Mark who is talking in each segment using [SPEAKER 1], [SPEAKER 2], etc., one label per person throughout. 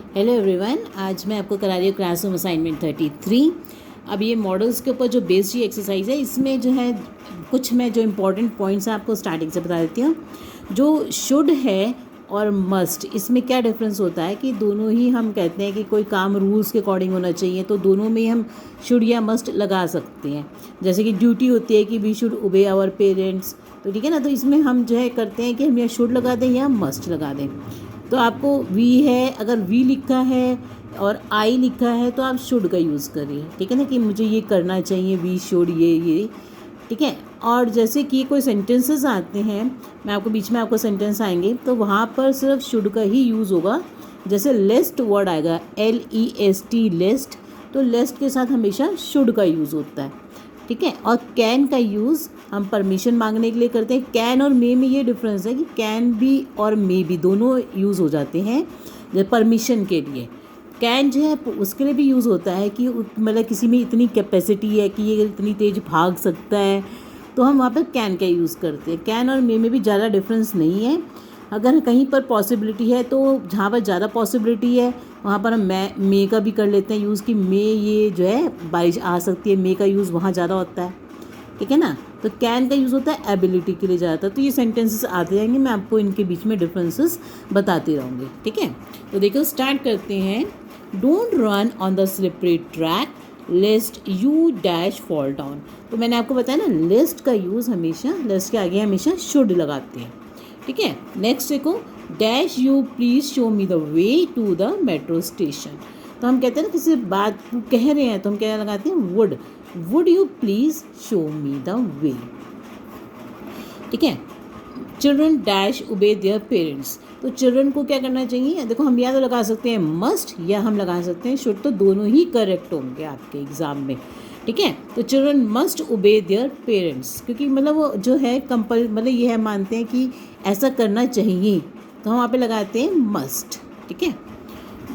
[SPEAKER 1] Hello everyone, आज मैं आपको करा रही हूँ क्लासरूम असाइनमेंट 33। अब ये मॉडल्स के ऊपर जो बेस्ड ये एक्सरसाइज है, इसमें जो है कुछ मैं जो इम्पोर्टेंट पॉइंट्स हैं आपको स्टार्टिंग से बता देती हूँ। जो शुड है और मस्ट, इसमें क्या डिफरेंस होता है कि दोनों ही हम कहते हैं कि कोई काम रूल्स के अकॉर्डिंग होना चाहिए, तो दोनों में हम शुड या मस्ट लगा सकते हैं। जैसे कि ड्यूटी होती है कि we should obey our parents, तो ठीक है ना, तो इसमें हम जो है करते हैं कि हम या शुड लगा दें या मस्ट लगा दें। तो आपको वी है, अगर वी लिखा है और आई लिखा है तो आप शुड का यूज़ करिए, ठीक है ना, कि मुझे ये करना चाहिए, वी शुड, ये ठीक है। और जैसे कि कोई सेंटेंसेस आते हैं, मैं आपको बीच में आपको सेंटेंस आएंगे तो वहाँ पर सिर्फ शुड का ही यूज़ होगा। जैसे लिस्ट वर्ड आएगा LEST लिस्ट, तो लिस्ट के साथ हमेशा शुड का यूज़ होता है, ठीक है। और कैन का यूज़ हम परमिशन मांगने के लिए करते हैं। कैन और मे में ये डिफरेंस है कि कैन भी और मे भी दोनों यूज़ हो जाते हैं जब परमिशन के लिए। कैन जो है उसके लिए भी यूज़ होता है कि मतलब किसी में इतनी कैपेसिटी है कि ये इतनी तेज़ भाग सकता है, तो हम वहाँ पर कैन का यूज़ करते हैं। कैन और मे में भी ज़्यादा डिफरेंस नहीं है। अगर कहीं पर पॉसिबिलिटी है तो जहाँ पर ज़्यादा पॉसिबिलिटी है वहाँ पर हम मे का भी कर लेते हैं यूज़, कि मे ये जो है बारिश आ सकती है, मे का यूज़ वहाँ ज़्यादा होता है, ठीक है ना। तो कैन का यूज़ होता है एबिलिटी के लिए ज़्यादातर। तो ये सेंटेंसेस आते जाएंगे, मैं आपको इनके बीच में डिफरेंसेस बताती रहूँगी, ठीक है। तो देखो स्टार्ट करते हैं। Don't run on the slippery track list you dash fall down. तो मैंने आपको बताया ना, लिस्ट का यूज़ हमेशा, लिस्ट के आगे हमेशा शुड लगाते हैं, ठीक है। नेक्स्ट देखो, dash you please show me the way to the metro station. तो हम कहते हैं ना किसी बात कह रहे हैं तो हम क्या लगाते हैं, would you please show me the वे, ठीक है। चिल्ड्रन डैश ओबे देयर पेरेंट्स, तो चिल्ड्रन को क्या करना चाहिए, देखो हम या तो लगा सकते हैं मस्ट या हम लगा सकते हैं शुड, तो दोनों ही करेक्ट होंगे आपके एग्ज़ाम में, ठीक है। तो चिल्ड्रन मस्ट ओबे देयर पेरेंट्स, क्योंकि मतलब वो जो है मतलब ये है, मानते हैं कि ऐसा करना चाहिए, तो हम वहाँ पे लगाते हैं मस्ट, ठीक है।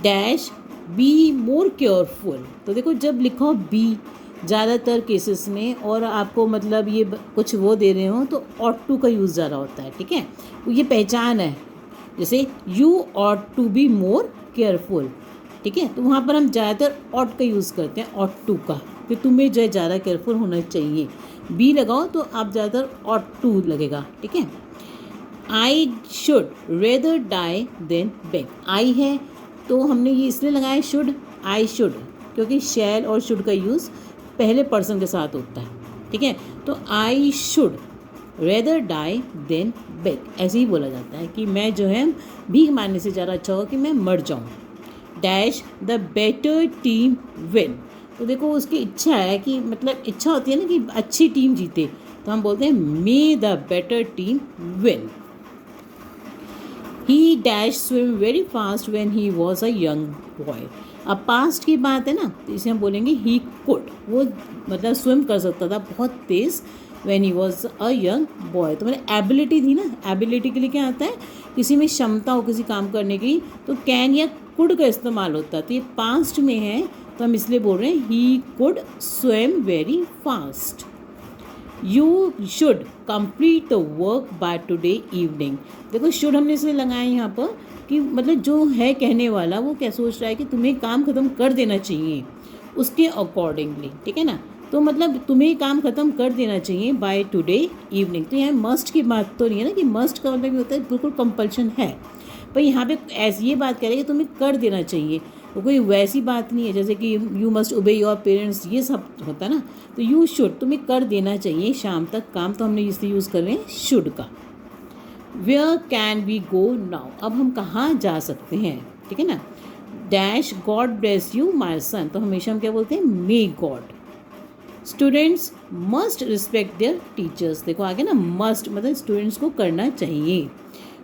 [SPEAKER 1] डैश बी मोर केयरफुल, तो देखो जब लिखो बी ज़्यादातर केसेस में और आपको मतलब ये कुछ वो दे रहे हो तो ऑट टू का यूज़ ज़्यादा होता है, ठीक है। ये पहचान है, जैसे you ought to be more careful, ठीक है, तो वहाँ पर हम ज़्यादातर ऑट का यूज़ करते हैं, ऑट टू का, कि तुम्हें जो है ज़्यादा केयरफुल होना चाहिए। बी लगाओ तो आप ज़्यादातर ऑट टू लगेगा, ठीक है। I should rather die than beg, आई है तो हमने ये इसलिए लगाया शुड, आई शुड, क्योंकि शैल और शुड का यूज़ पहले पर्सन के साथ होता है, ठीक है। तो I should rather die than beg, ऐसे ही बोला जाता है कि मैं जो है भीख मारने से ज़्यादा अच्छा होगा कि मैं मर जाऊँ। Dash the better team win, तो देखो उसकी इच्छा है कि मतलब इच्छा होती है ना कि अच्छी टीम जीते, तो हम बोलते हैं मे the better team win. He dash swim very fast when he was a young boy, अब पास्ट की बात है ना, तो इसे हम बोलेंगे ही कुड, वो मतलब स्विम कर सकता था बहुत तेज़, when he was a young boy, तो मतलब एबिलिटी थी ना, एबिलिटी के लिए क्या आता है, किसी में क्षमता हो किसी काम करने की, तो कैन या कुड का इस्तेमाल होता है। तो ये पास्ट में है तो हम इसलिए बोल रहे हैं he could swim very fast. You should complete the work by today evening, देखो शुड हमने इसलिए लगाया यहाँ पर कि मतलब जो है कहने वाला वो क्या सोच रहा है कि तुम्हें काम ख़त्म कर देना चाहिए उसके अकॉर्डिंगली, ठीक है ना। तो मतलब तुम्हें काम ख़त्म कर देना चाहिए बाय टुडे इवनिंग, तो यहाँ मस्ट की बात तो नहीं है ना, कि मस्ट का मतलब होता है बिल्कुल कंपल्शन है, पर यहाँ पे ऐसी ये बात कह रही है कि तुम्हें कर देना चाहिए, तो कोई वैसी बात नहीं है जैसे कि यू मस्ट ओबे योर पेरेंट्स, ये सब होता है ना। तो यू शुड, तुम्हें कर देना चाहिए शाम तक काम, तो हमने इसलिए यूज़ कर रहे हैं शुड का। Where can we go now, अब हम कहाँ जा सकते हैं, ठीक है ना। Dash God bless you my son, तो हमेशा हम क्या बोलते हैं, may God. Students must respect their teachers, देखो आगे ना, मस्ट मतलब स्टूडेंट्स को करना चाहिए।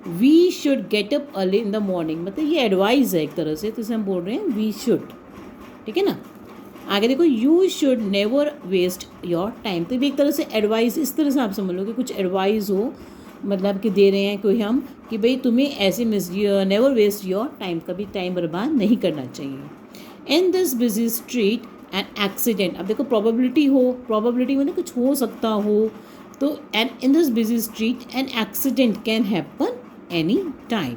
[SPEAKER 1] We should get up early in the morning, मतलब ये एडवाइस है एक तरह से, तो इसे हम बोल रहे हैं वी शुड, ठीक है ना। आगे देखो, you should never waste your time, तो भी एक तरह से एडवाइस, इस तरह से आप समझ लो कि कुछ एडवाइस हो, मतलब कि दे रहे हैं कोई हम कि भाई तुम्हें ऐसे नेवर वेस्ट योर टाइम, कभी टाइम बर्बाद नहीं करना चाहिए। In this busy street an accident, अब देखो प्रोबेबिलिटी हो, प्रोबेबिलिटी में कुछ हो सकता हो, तो and in this busy street an accident can happen any time.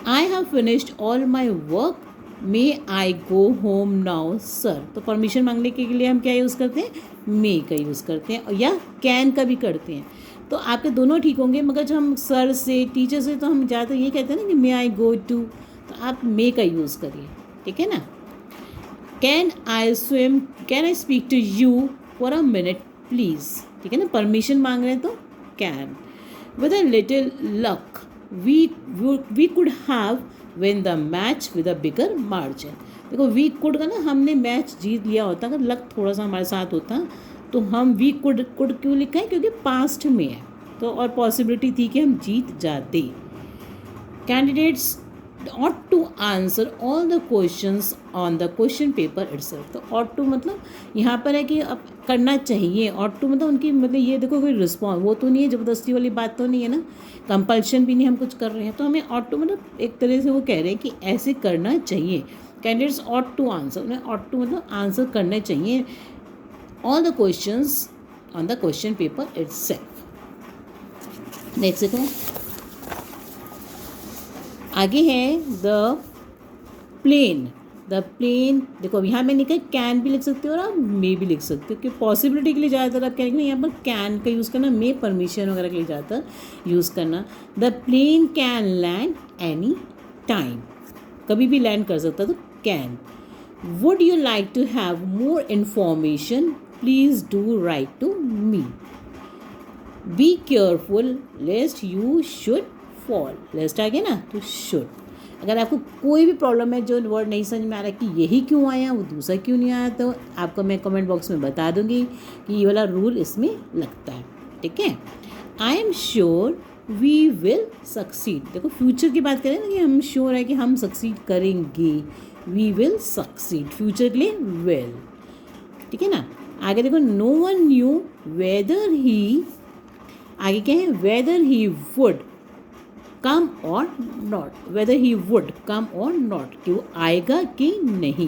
[SPEAKER 1] I have finished all my work, may I go home now sir. तो परमिशन मांगने के लिए हम क्या यूज़ करते हैं, मे का यूज़ करते हैं, या कैन का भी करते हैं। तो आपके दोनों ठीक होंगे, मगर जब हम सर से, टीचर से, तो हम ज़्यादातर ये कहते हैं ना कि मे आई गो टू, तो आप मे का यूज़ करिए, ठीक है ना। Can I swim, can I speak to you for a minute please, ठीक है ना, परमिशन मांग रहे हैं तो can. With a little luck we could have win the match with a bigger margin. देखो वी कुड का ना, हमने मैच जीत लिया होता, अगर लक थोड़ा सा हमारे साथ होता तो हम वी कुड क्यों लिखा है, क्योंकि पास्ट में है, तो और पॉसिबिलिटी थी कि हम जीत जाते। Candidates ought to answer all the questions on the question paper itself। तो ought to मतलब यहाँ पर है कि अब करना चाहिए, ought to मतलब उनकी मतलब ये देखो कोई रिस्पॉन्स वो तो नहीं है, ज़बरदस्ती वाली बात तो नहीं है ना, कंपल्शन भी नहीं, हम कुछ कर रहे हैं, तो हमें ought to मतलब एक तरह से वो कह रहे हैं कि ऐसे करना चाहिए। कैंडिडेट्स ought to answer, उन्हें ought to मतलब आंसर करने चाहिए all the questions on the question paper itself। Next देखो आगे है द प्लेन। द प्लेन देखो अब यहाँ में लिखा है कैन भी लिख सकते हो और आप मे भी लिख सकते हो, कि पॉसिबिलिटी के लिए ज़्यादातर आप क्या लिखना, यहाँ पर कैन का यूज़ करना, मे परमिशन वगैरह के लिए ज़्यादातर यूज़ करना। The plane can land any time, कभी भी लैंड कर सकता, तो can. Would you like to have more information, please do write to me. Be careful lest you should fall, lest आ गया ना, तो शुड। अगर आपको कोई भी प्रॉब्लम है, जो वर्ड नहीं समझ में आ रहा है कि यही क्यों आया, वो दूसरा क्यों नहीं आया, तो आपको मैं कमेंट बॉक्स में बता दूंगी कि ये वाला रूल इसमें लगता है, ठीक है। I am sure we will succeed, देखो फ्यूचर की बात करें ना, कि हम श्योर है कि हम सक्सीड करेंगे, वी विल सक्सीड, फ्यूचर के लिए विल, ठीक है ना। आगे देखो no one knew whether he, आगे क्या है, whether he would come or not, whether he would come or not, कि वो आएगा कि नहीं।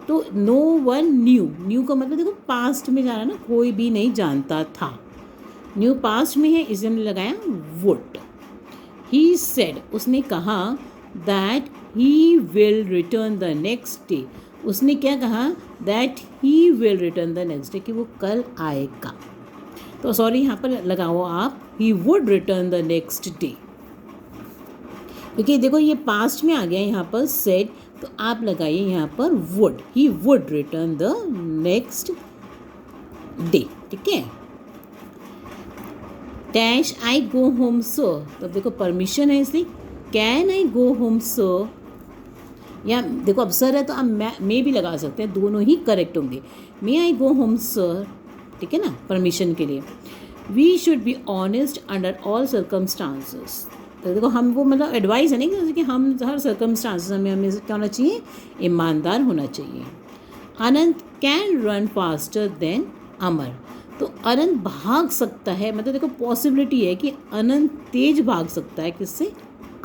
[SPEAKER 1] तो नो वन न्यू, न्यू का मतलब देखो पास्ट में जा रहा है ना, कोई भी नहीं जानता था, न्यू पास्ट में है, इसलिए हमने लगाया वुड। ही सेड, उसने कहा, that he will return the next day, उसने क्या कहा, that he will return the next day, कि वो कल आएगा। तो सॉरी यहाँ पर लगाओ आप he would return the next day, क्योंकि देखो ये पास्ट में आ गया यहाँ पर सेड, तो आप लगाइए यहाँ पर would, he would return the next day, ठीक है। डैश आई गो होम सर, तो देखो परमिशन है इसलिए can I go home sir, या देखो अब सर है तो आप मे भी लगा सकते हैं, दोनों ही करेक्ट होंगे। मे आई गो होम सर, ठीक है ना, परमिशन के लिए। We should be honest under all circumstances, तो देखो हम वो मतलब एडवाइस है नहीं कि हम हर सर्कमस्टांसेस में हमें क्या होना चाहिए, ईमानदार होना चाहिए। अनंत कैन रन फास्टर देन अमर, तो अनंत भाग सकता है, मतलब देखो पॉसिबिलिटी है कि अनंत तेज भाग सकता है, किससे,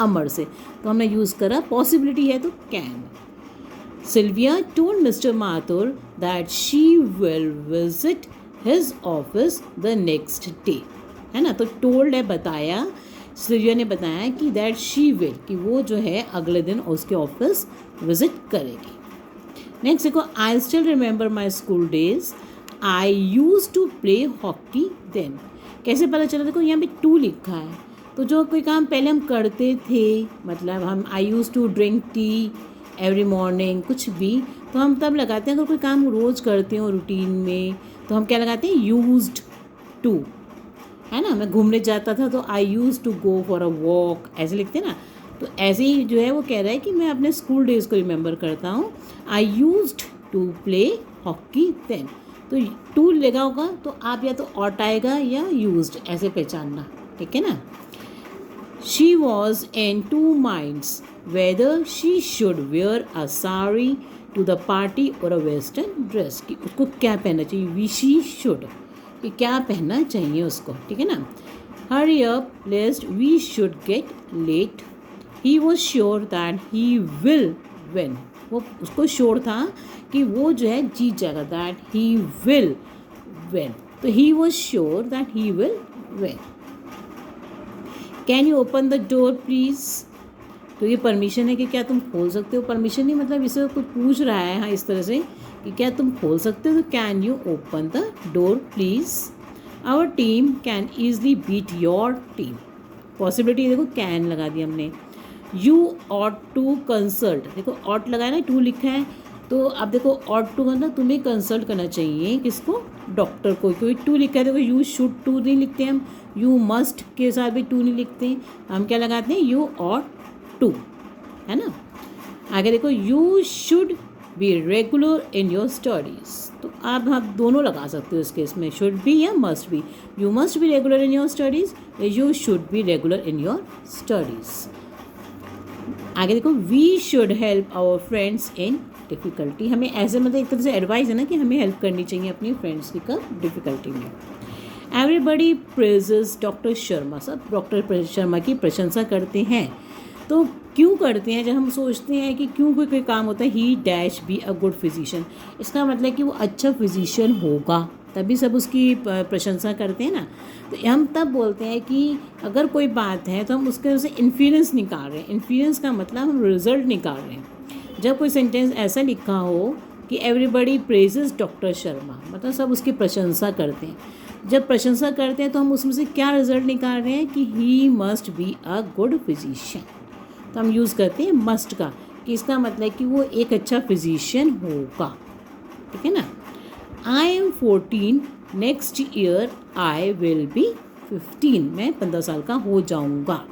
[SPEAKER 1] अमर से, तो हमने यूज़ करा पॉसिबिलिटी है तो can. Sylvia told mister Mathur that she will visit his office the next day, है ना, तो टोल्ड है बताया, सिल्विया ने बताया कि दैट शी विल, कि वो जो है अगले दिन उसके ऑफिस विजिट करेगी। नेक्स्ट देखो I still remember my school days, I use to play hockey then, कैसे पता चला, देखो यहाँ पे टू लिखा है, तो जो कोई काम पहले हम करते थे, मतलब हम I use to drink tea every morning, कुछ भी, तो हम तब लगाते हैं, अगर कोई काम रोज़ करते हो रूटीन में, तो हम क्या लगाते हैं, यूज्ड टू, है ना। मैं घूमने जाता था तो I used to go for a walk, ऐसे लिखते हैं ना, तो ऐसे ही जो है वो कह रहा है कि मैं अपने स्कूल डेज़ को रिमेंबर करता हूँ। I used to play hockey then, तो टू लगा होगा तो आप या तो ऑट आएगा या यूज्ड, ऐसे पहचानना, ठीक है ना। She was in two minds whether she should wear a sari to the party or a western dress, कि उसको क्या पहनना चाहिए, वी शी शुड, कि क्या पहनना चाहिए उसको, ठीक है ना। Hurry up lest we should get late, he was sure that he will win, वो उसको श्योर था कि वो जो है जीत जाएगा, दैट ही विल विन, तो ही was sure that he will win. Can you open the door please, तो ये परमिशन है कि क्या तुम खोल सकते हो। परमिशन नहीं मतलब इसे कोई पूछ रहा है हाँ इस तरह से कि क्या तुम खोल सकते हो, तो can you open the door please, our team can easily beat your team. Possibility देखो कैन लगा दी हमने। यू ऑट टू कंसल्ट, देखो ऑट लगाया ना, टू लिखा है, तो अब देखो ऑट टू मतलब तुम्हें कंसल्ट करना चाहिए किसको, डॉक्टर को, क्योंकि टू लिखा है। देखो यू शुड टू नहीं लिखते हम, यू मस्ट के साथ भी टू नहीं लिखते, हम क्या लगाते हैं यू ऑट टू, है ना। आगे देखो you should be regular in your studies, तो आप दोनों लगा सकते हो इस केस में, शुड बी या must be. You must be regular in your studies, you should be regular in your studies. आगे देखो we should help our friends in difficulty, हमें ऐसे मतलब एक तरह से एडवाइस है ना कि हमें हेल्प करनी चाहिए अपनी फ्रेंड्स की कब डिफ़िकल्टी में। एवरीबडी प्रेजेस डॉक्टर शर्मा, सब डॉक्टर शर्मा की प्रशंसा करते हैं। तो क्यों करते हैं, जब हम सोचते हैं कि क्यों कोई काम होता है, ही dash be a good physician, इसका मतलब कि वो अच्छा फिजिशियन होगा, तभी सब उसकी प्रशंसा करते हैं ना। तो हम तब बोलते हैं कि अगर कोई बात है तो हम उसके से इन्फ्लुएंस निकाल रहे हैं, इन्फ्लुएंस का मतलब हम रिजल्ट निकाल रहे हैं। जब कोई सेंटेंस ऐसा लिखा हो कि एवरीबडी प्रेजेस डॉक्टर शर्मा, मतलब सब उसकी प्रशंसा करते हैं, जब प्रशंसा करते हैं तो हम उसमें से क्या रिजल्ट निकाल रहे हैं कि he must be a good physician, तो हम यूज़ करते हैं मस्ट का, कि इसका मतलब कि वो एक अच्छा फिजिशियन होगा, ठीक है ना। I am 14, next year I will be 15, मैं 15 साल का हो जाऊँगा।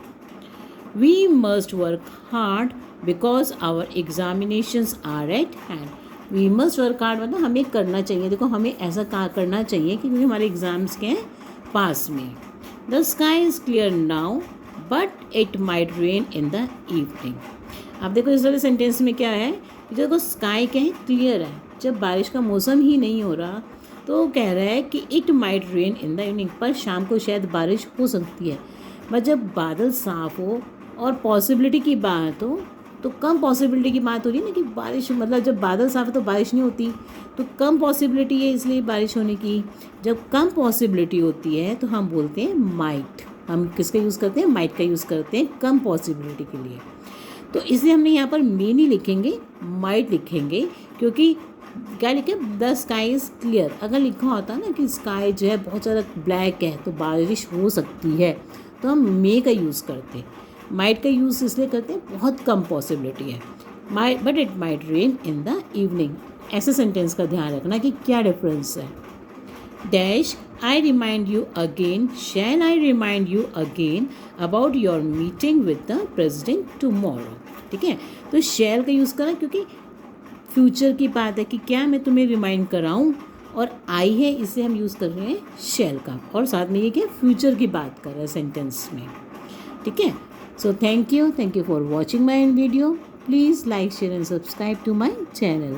[SPEAKER 1] We must work hard because our examinations are at hand, we must work hard मतलब हमें करना चाहिए, देखो हमें ऐसा करना चाहिए कि क्योंकि हमारे एग्ज़ाम्स के हैं पास में। The sky is clear now but it might rain in the evening. अब देखो इस वाले सेंटेंस में क्या है, देखो स्काई क्या है, क्लियर है, जब बारिश का मौसम ही नहीं हो रहा तो कह रहा है कि it might rain in the evening, पर शाम को शायद बारिश हो सकती है। बट जब बादल साफ़ हो और पॉसिबिलिटी की बात हो, तो कम पॉसिबिलिटी की बात हो रही है ना कि बारिश, मतलब जब बादल साफ़ है तो बारिश नहीं होती, तो कम पॉसिबिलिटी है इसलिए बारिश होने की। जब कम पॉसिबिलिटी होती है तो हम बोलते हैं माइट, हम किसका यूज़ करते हैं, माइट का यूज़ करते हैं कम पॉसिबिलिटी के लिए। तो इसलिए हमने यहाँ पर मे नहीं लिखेंगे, माइट लिखेंगे, क्योंकि क्या लिखे, द स्काई इज़ क्लियर, अगर लिखा होता ना कि स्काई जो है बहुत ज़्यादा ब्लैक है तो बारिश हो सकती है, तो हम मे का यूज़ करते हैं। माइट का यूज़ इसलिए करते हैं बहुत कम पॉसिबिलिटी है, might but it might rain in the evening. ऐसे सेंटेंस का ध्यान रखना कि क्या डिफरेंस है। Dash I remind you again, shall I remind you again about your meeting with the president tomorrow, ठीक है। तो शैल का यूज़ करा क्योंकि फ्यूचर की बात है कि क्या मैं तुम्हें रिमाइंड कराऊं, और आई है इसे हम यूज़ कर रहे हैं शैल का, और साथ में ये क्या फ्यूचर की बात कर रहे हैं सेंटेंस में, ठीक है। So thank you for watching my video. Please like, share and subscribe to my channel.